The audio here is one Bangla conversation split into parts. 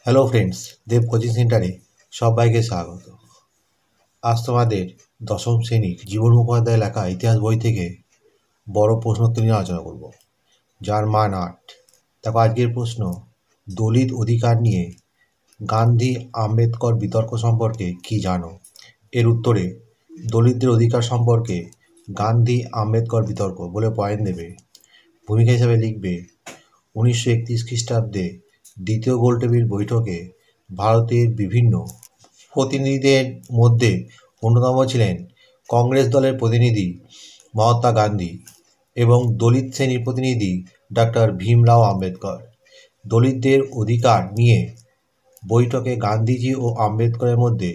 হ্যালো ফ্রেন্ডস, দেব কোচিং সেন্টারে সবাইকে স্বাগত। আজ তোমাদের দশম শ্রেণীর জীবন মুখোপাধ্যায় লেখা ইতিহাস বই থেকে বড় প্রশ্নোত্তর নিয়ে আলোচনা করব, যার মান 8। দেখো আজকের প্রশ্ন, দলিত অধিকার নিয়ে গান্ধী আম্বেদকর বিতর্ক সম্পর্কে কি জানো? এর উত্তরে দলিতদের অধিকার সম্পর্কে গান্ধী আম্বেদকর বিতর্ক বলে পয়েন্ট দেবে। ভূমিকা হিসাবে লিখবে 1931 খ্রিস্টাব্দে দ্বিতীয় গোলটেবিল বৈঠকে ভারতের বিভিন্ন প্রতিনিধিদের মধ্যে অন্যতম ছিলেন কংগ্রেস দলের প্রতিনিধি মহাত্মা গান্ধী এবং দলিত শ্রেণীর প্রতিনিধি ডক্টর ভীমরাও আম্বেদকর। দলিতদের অধিকার নিয়ে বৈঠকে গান্ধীজি ও আম্বেদকরের মধ্যে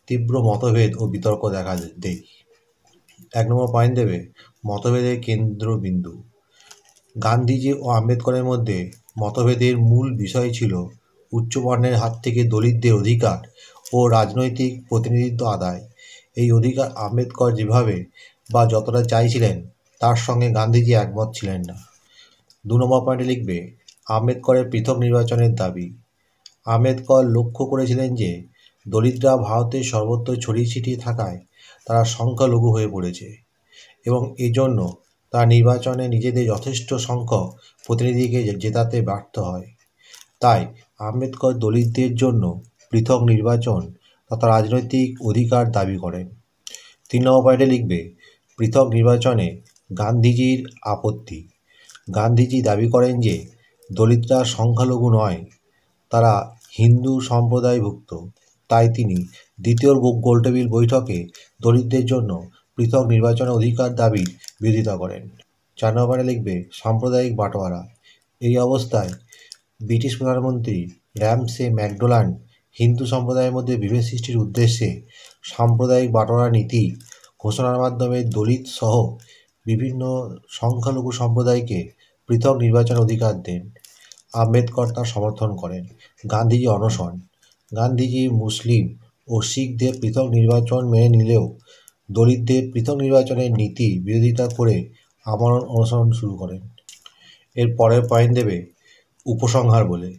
তীব্র মতভেদ ও বিতর্ক দেখা দেয়। 1 নম্বর পয়েন্ট দেবে মতভেদের কেন্দ্রবিন্দু। গান্ধীজি ও আম্বেদকরের মধ্যে মতভেদের মূল বিষয় ছিল উচ্চবর্ণের হাত থেকে দলিতদের অধিকার ও রাজনৈতিক প্রতিনিধিত্ব আদায়। এই অধিকার আম্বেদকর যেভাবে বা যতটা চাইছিলেন তার সঙ্গে গান্ধীজি একমত ছিলেন না। 2 নম্বর পয়েন্টে লিখবে আম্বেদকরের পৃথক নির্বাচনের দাবি। আম্বেদকর লক্ষ্য করেছিলেন যে দলিতরা ভারতের সর্বত্র ছড়িয়ে ছিটিয়ে থাকায় তারা সংখ্যালঘু হয়ে পড়েছে এবং এজন্য তারা নির্বাচনে নিজেদের যথেষ্ট সংখ্যক প্রতিনিধিকে জেতাতে ব্যর্থ হয়। তাই আম্বেদকর দলিতদের জন্য পৃথক নির্বাচন তথা রাজনৈতিক অধিকার দাবি করেন। 3 নম্বর পয়েন্টে লিখবে পৃথক নির্বাচনে গান্ধীজির আপত্তি। গান্ধীজি দাবি করেন যে দলিতরা সংখ্যালঘু নয়, তারা হিন্দু সম্প্রদায়ভুক্ত। তাই তিনি দ্বিতীয় গোলটেবিল বৈঠকে দলিতদের জন্য পৃথক নির্বাচনের অধিকার দাবির বিরোধিতা করেন। 4 নম্বর পয়েন্টে লিখবে সাম্প্রদায়িক বাটোয়ারা। এই অবস্থায় ব্রিটিশ প্রধানমন্ত্রী র্যামসে ম্যাকডোনাল্ড হিন্দু সম্প্রদায়ের মধ্যে বিভেদ সৃষ্টির উদ্দেশ্যে সাম্প্রদায়িক বাটোয়ারা নীতি ঘোষণার মাধ্যমে দলিত সহ বিভিন্ন সংখ্যালঘু সম্প্রদায়কে পৃথক নির্বাচনের অধিকার দেন। আম্বেদকর তার সমর্থন করেন। গান্ধীজি অনশন। গান্ধীজি মুসলিম ও শিখদের পৃথক নির্বাচন মেনে নিলেও দলিতদের পৃথক নির্বাচনের নীতি বিরোধিতা করে আমরণ অনশন শুরু করেন। এর পরের পয়েন্ট দেবে উপসংহার বলে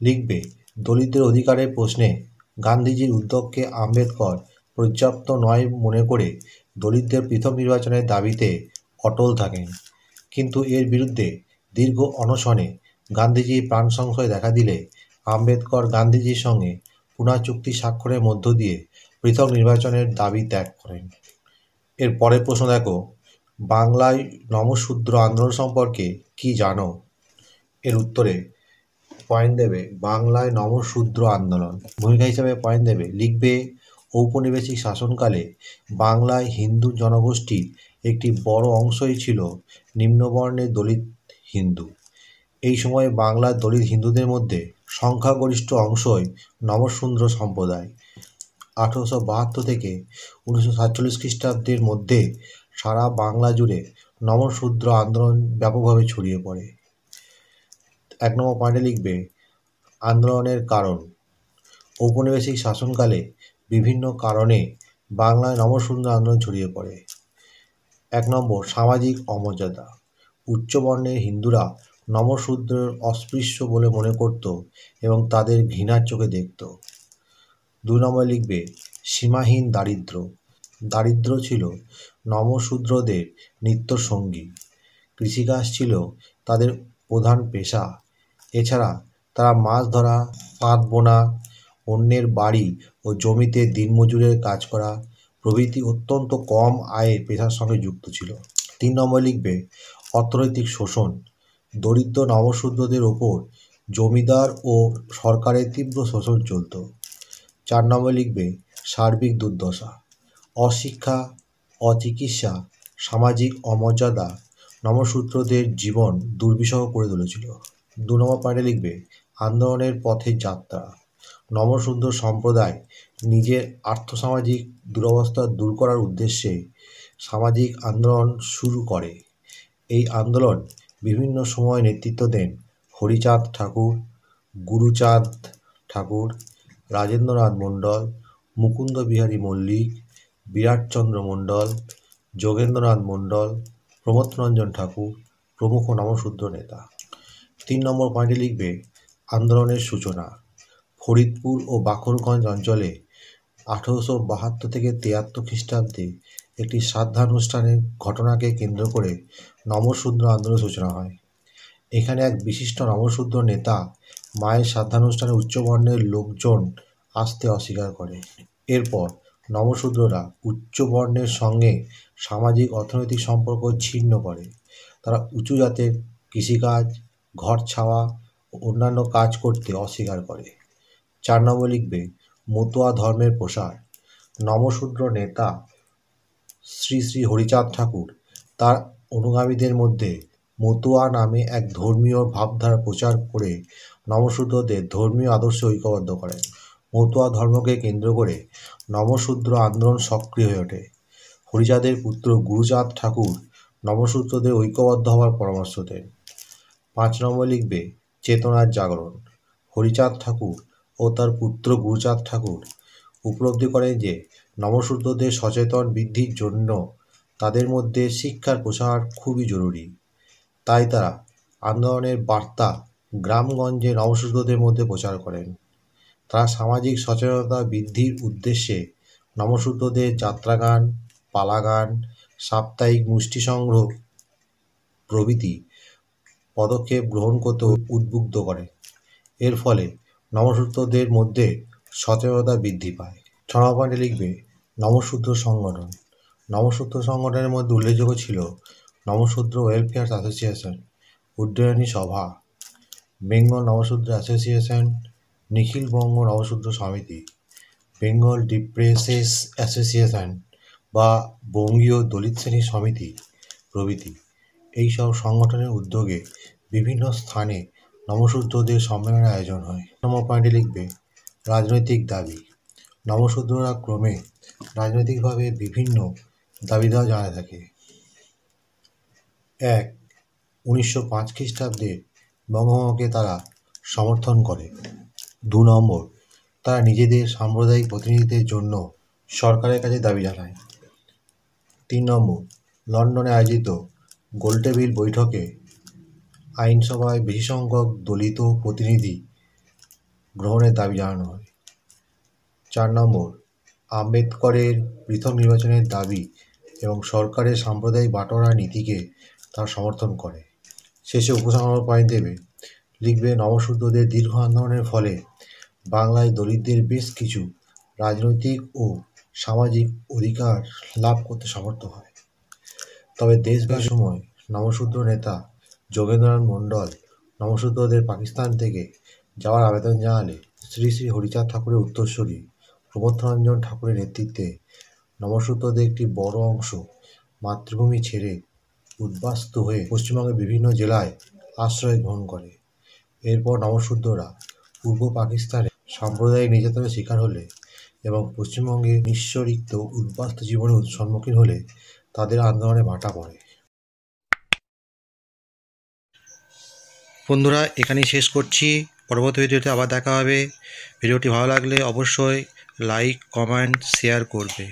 লিখবে দলিতদের অধিকারের প্রশ্নে গান্ধীজির উদ্যোগকে আম্বেদকর পর্যাপ্ত নয় মনে করে দলিতদের পৃথক নির্বাচনের দাবিতে অটল থাকেন, কিন্তু এর বিরুদ্ধে দীর্ঘ অনশনে গান্ধীজির প্রাণ সংশয় দেখা দিলে আম্বেদকর গান্ধীজির সঙ্গে পুনা চুক্তি স্বাক্ষরের মধ্য দিয়ে পৃথক নির্বাচনের দাবি ত্যাগ করেন। এর পরের প্রশ্ন দেখো, বাংলায় নমশূদ্র আন্দোলন সম্পর্কে কি জানো? এর উত্তরে পয়েন্ট দেবে বাংলায় নমশূদ্র আন্দোলন। ভূমিকা হিসাবে পয়েন্ট দেবে লিখবে ঔপনিবেশিক শাসনকালে বাংলায় হিন্দু জনগোষ্ঠীর একটি বড় অংশই ছিল নিম্নবর্ণের দলিত হিন্দু। এই সময়ে বাংলার দলিত হিন্দুদের মধ্যে সংখ্যাগরিষ্ঠ অংশই নমশূদ্র সম্প্রদায়। 1872 থেকে 1947 খ্রিস্টাব্দের মধ্যে সারা বাংলা জুড়ে নমশূদ্র আন্দোলন ব্যাপকভাবে ছড়িয়ে পড়ে। 1 নম্বর পয়েন্টে লিখবে আন্দোলনের কারণ। ঔপনিবেশিক শাসনকালে বিভিন্ন কারণে বাংলায় নমশূদ্র আন্দোলন ছড়িয়ে পড়ে। 1 নম্বর সামাজিক অমর্যাদা। উচ্চবর্ণের হিন্দুরা নমশূদ্রের অস্পৃশ্য বলে মনে করত এবং তাদের ঘৃণার চোখে দেখত। 2 নম্বর লিখবে সীমাহীন দারিদ্র। দারিদ্র ছিল নমশূদ্রদের নিত্যসঙ্গী। কৃষিকাজ ছিল তাদের প্রধান পেশা। এছাড়া তারা মাছ ধরা, তাঁত বোনা, অন্যের বাড়ি ও জমিতে দিনমজুরের কাজ করা প্রভৃতি অত্যন্ত কম আয়ের পেশার সঙ্গে যুক্ত ছিল। 3 নম্বর লিখবে অর্থনৈতিক শোষণ। দরিদ্র নমশূদ্রদের ওপর জমিদার ও সরকারের তীব্র শোষণ চলত। 4 নম্বর লিখবে সার্বিক দুর্দশা। অশিক্ষা, অচিকিৎসা, সামাজিক অমর্যাদা নমশূদ্রদের জীবন দুর্বিষহ করে তুলেছিল। 2 নম্বর পয়েন্টে লিখবে আন্দোলনের পথে যাত্রা। নমশূদ্র সম্প্রদায় নিজের আর্থসামাজিক দুরবস্থা দূর করার উদ্দেশ্যে সামাজিক আন্দোলন শুরু করে। এই আন্দোলন বিভিন্ন সময় নেতৃত্ব দেন হরিচাঁদ ঠাকুর, গুরুচাঁদ ঠাকুর, রাজেন্দ্রনাথ মণ্ডল, মুকুন্দ বিহারী মল্লিক, বিরাটচন্দ্র মণ্ডল, যোগেন্দ্রনাথ মণ্ডল, প্রমথরঞ্জন ঠাকুর প্রমুখ নমশূদ্র নেতা। 3 নম্বর পয়েন্টে লিখবে আন্দোলনের সূচনা। ফরিদপুর ও বাকরগঞ্জ অঞ্চলে 1872 থেকে 73 খ্রিস্টাব্দে একটি শ্রাদ্ধানুষ্ঠানের ঘটনাকে কেন্দ্র করে নমশূদ্র আন্দোলনের সূচনা হয়। এখানে এক বিশিষ্ট নমশূদ্র নেতা মায়ের শ্রাদ্ধানুষ্ঠানে উচ্চবর্ণের লোকজন আসতে অস্বীকার করে। এরপর নমশূদ্ররা উচ্চবর্ণের সঙ্গে সামাজিক অর্থনৈতিক সম্পর্ক ছিন্ন করে। তারা উঁচু জাতের কৃষিকাজ, ঘর ছাওয়া ও অন্যান্য কাজ করতে অস্বীকার করে। 4 নম্বর লিখবে মতুয়া ধর্মের প্রসার। নমশূদ্র নেতা শ্রী শ্রী হরিচাঁদ ঠাকুর তার অনুগামীদের মধ্যে মতুয়া নামে এক ধর্মীয় ভাবধারা প্রচার করে নমশূদ্রদের ধর্মীয় আদর্শে ঐক্যবদ্ধ করেন। মতুয়া ধর্মকে কেন্দ্র করে নমশূদ্র আন্দোলন সক্রিয় হয়ে ওঠে। হরিচাঁদের পুত্র গুরুচাঁদ ঠাকুর নমশূদ্রদের ঐক্যবদ্ধ হওয়ার পরামর্শ দেন। 5 নম্বর লিখবে চেতনার জাগরণ। হরিচাঁদ ঠাকুর ও তার পুত্র গুরুচাঁদ ঠাকুর উপলব্ধি করেন যে নমশূদ্রদের সচেতন বৃদ্ধির জন্য তাদের মধ্যে শিক্ষার প্রসার খুবই জরুরি। তাই তারা আন্দোলনের বার্তা গ্রামগঞ্জে নমশূদ্রদের মধ্যে প্রচার করেন। তারা সামাজিক সচেতনতা বৃদ্ধির উদ্দেশ্যে নমশূদ্রদের যাত্রাগান, পালাগান, সাপ্তাহিক মুষ্টি সংগ্রহ প্রভৃতি পদক্ষেপ গ্রহণ করতে উদ্বুদ্ধ করে। এর ফলে নমশূদ্রদের মধ্যে সচেতনতা বৃদ্ধি পায়। 6 নম্বর পয়েন্টে লিখবে নমশূদ্র সংগঠন। নমশূদ্র সংগঠনের মধ্যে উল্লেখযোগ্য ছিল নমশূদ্র ওয়েলফেয়ার অ্যাসোসিয়েশন, উড্ডয়নী সভা, বেঙ্গল নমশূদ্র অ্যাসোসিয়েশন, নিখিলবঙ্গ নমশূদ্র সমিতি, বেঙ্গল ডিপ্রেসেস অ্যাসোসিয়েশন বা বঙ্গীয় দলিত শ্রেণী সমিতি প্রভৃতি। এইসব সংগঠনের উদ্যোগে বিভিন্ন স্থানে নমশূদ্রদের সম্মেলনের আয়োজন হয়। নম্বর পয়েন্টে লিখবে রাজনৈতিক দাবি। নমশূদ্ররা ক্রমে রাজনৈতিকভাবে বিভিন্ন দাবি দেওয়া জানাতে থাকে। 1. 1905 খ্রিস্টাব্দে বঙ্গভঙ্গকে তারা সমর্থন করে। 2 নম্বর তারা নিজেদের সাম্প্রদায়িক প্রতিনিধিত্বের জন্য সরকারের কাছে দাবি জানায়। 3 নম্বর লন্ডনে আয়োজিত গোলটেবিল বৈঠকে আইনসভায় বেশি সংখ্যক দলিত প্রতিনিধি গ্রহণের দাবি জানানো হয়। 4 নম্বর আম্বেদকরের পৃথক নির্বাচনের দাবি এবং সরকারের সাম্প্রদায়িক বাটোয়ারা নীতিকে তারা সমর্থন করে। শেষে উপসংহার পয়েন্ট দেবে লিখবে নমশূদ্রদের দীর্ঘ আন্দোলনের ফলে বাংলায় দলিতদের বেশ কিছু রাজনৈতিক ও সামাজিক অধিকার লাভ করতে সমর্থ হয়। তবে দেশভাগের সময় নমশূদ্র নেতা যোগেন্দ্রনাথ মণ্ডল নমশূদ্রদের পাকিস্তান থেকে যাওয়ার আবেদন জানালে শ্রী শ্রী হরিচাঁদ ঠাকুরের উত্তরসূরি প্রমথরঞ্জন ঠাকুরের নেতৃত্বে নমশূদ্রদের একটি বড় অংশ মাতৃভূমি ছেড়ে উদ্বাস্তু হয়ে পশ্চিমবঙ্গের বিভিন্ন জেলায় আশ্রয় গ্রহণ করে। এরপর নমশূদ্ররা পূর্ব পাকিস্তানে সাম্প্রদায়িক নির্যাতনের শিকার হলে এবং পশ্চিমবঙ্গে নিঃস্বরিক্ত উদ্বাস্তু জীবনের সম্মুখীন হলে তাদের আন্দোলনে ভাটা পড়ে। বন্ধুরা এখানেই শেষ করছি। পরবর্তী ভিডিওতে আবার দেখা হবে। ভিডিওটি ভালো লাগলে অবশ্যই লাইক, কমেন্ট, শেয়ার করবে।